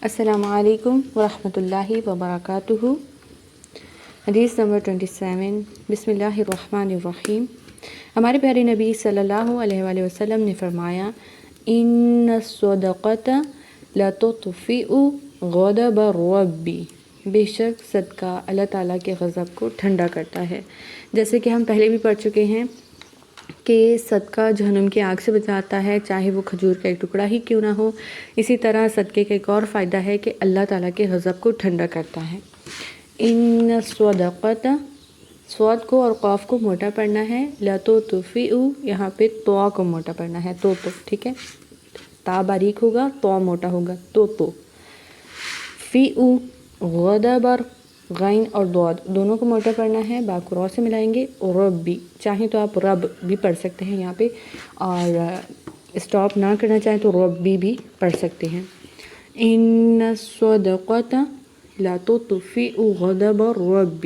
السلام علیکم ورحمۃ اللہ وبرکاتہ۔ حدیث نمبر 27، بسم اللہ الرحمن الرحیم۔ ہمارے پیارے نبی صلی اللہ علیہ وآلہ وسلم نے فرمایا، ان الصدقۃ لتطفئ غضب الرب، بے شک صدقہ اللہ تعالیٰ کے غضب کو ٹھنڈا کرتا ہے۔ جیسے کہ ہم پہلے بھی پڑھ چکے ہیں کہ صدقہ جہنم کی آگ سے بچاتا ہے، چاہے وہ کھجور کا ایک ٹکڑا ہی کیوں نہ ہو۔ اسی طرح صدقے کا ایک اور فائدہ ہے کہ اللہ تعالیٰ کے غضب کو ٹھنڈا کرتا ہے۔ ان الصدقۃ، صاد کو اور قاف کو موٹا پڑھنا ہے، لتطفئ یہاں پہ تو کو موٹا پڑھنا ہے، تو ٹھیک ہے، تا باریک ہوگا، تو موٹا ہوگا، تو فی غضب، غین اور ضاد دونوں کو موٹا پڑھنا ہے، با کو را سے ملائیں گے، رب بھی، چاہیں تو آپ رب بھی پڑھ سکتے ہیں یہاں پہ، اور اسٹاپ نہ کرنا چاہیں تو رب بھی پڑھ سکتے ہیں۔ ان الصدقۃ لا تطفئ غضب الرب،